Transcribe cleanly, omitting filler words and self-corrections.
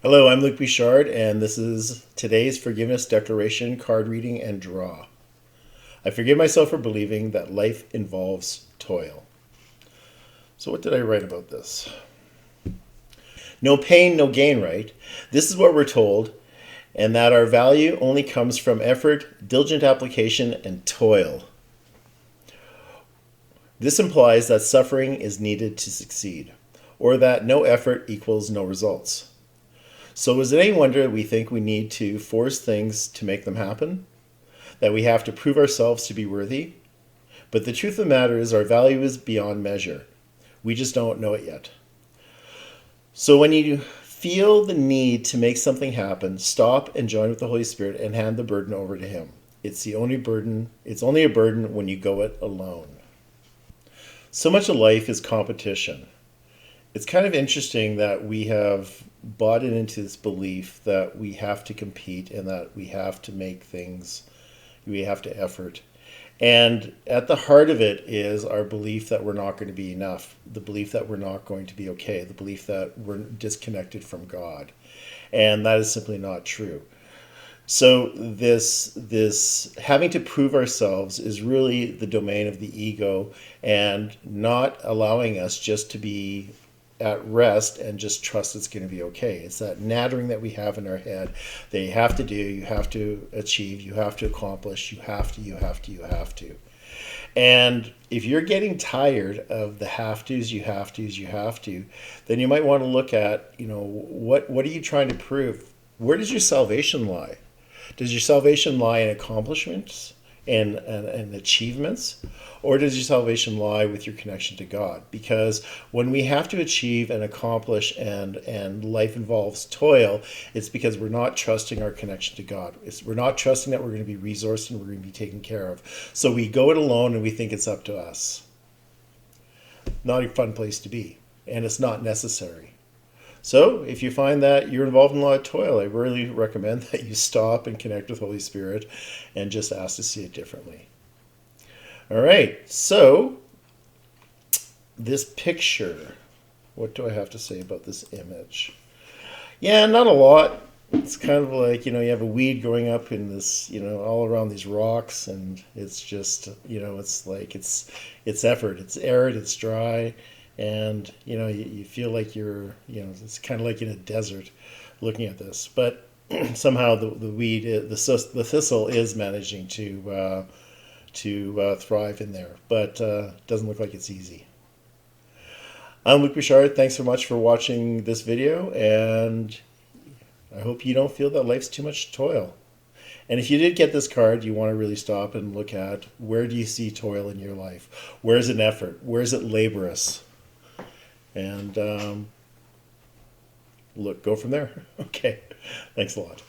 Hello, I'm Luc Bouchard, and this is today's forgiveness declaration, card reading, and draw. I forgive myself for believing that life involves toil. So, what did I write about this? No pain, no gain, right? This is what we're told, and that our value only comes from effort, diligent application, and toil. This implies that suffering is needed to succeed, or that no effort equals no results. So is it any wonder we think we need to force things to make them happen? That we have to prove ourselves to be worthy? But the truth of the matter is our value is beyond measure. We just don't know it yet. So when you feel the need to make something happen, stop and join with the Holy Spirit and hand the burden over to Him. It's only a burden when you go it alone. So much of life is competition. It's kind of interesting that we have bought into this belief that we have to compete and that we have to make things, we have to effort. And at the heart of it is our belief that we're not going to be enough, the belief that we're not going to be okay, the belief that we're disconnected from God. And that is simply not true. So this having to prove ourselves is really the domain of the ego and not allowing us just to be at rest and just trust it's going to be okay. It's that nattering that we have in our head that you have to do, you have to achieve, you have to accomplish, you have to, you have to, you have to. And if you're getting tired of the have to's, you have to's, you have to, then you might want to look at, what are you trying to prove? Where does your salvation lie? Does your salvation lie in accomplishments and achievements? Or does your salvation lie with your connection to God? Because when we have to achieve and accomplish and life involves toil, it's because we're not trusting our connection to God. We're not trusting that we're going to be resourced and we're going to be taken care of. So we go it alone and we think it's up to us. Not a fun place to be. And it's not necessary. So if you find that you're involved in a lot of toil, I really recommend that you stop and connect with Holy Spirit and just ask to see it differently. All right, so this picture, what do I have to say about this image? Yeah, not a lot. It's kind of like, you have a weed growing up in this, all around these rocks, and it's just, it's like it's effort. It's arid, it's dry, and, you feel like you're, it's kind of like in a desert looking at this. But somehow the weed, the thistle is managing to thrive in there, but doesn't look like it's easy. I'm Luc Bouchard. Thanks so much for watching this video, and I hope you don't feel that life's too much toil. And if you did get this card, you want to really stop and look at, where do you see toil in your life? Where is it effort? Where is it laborious? And go from there. Okay, thanks a lot.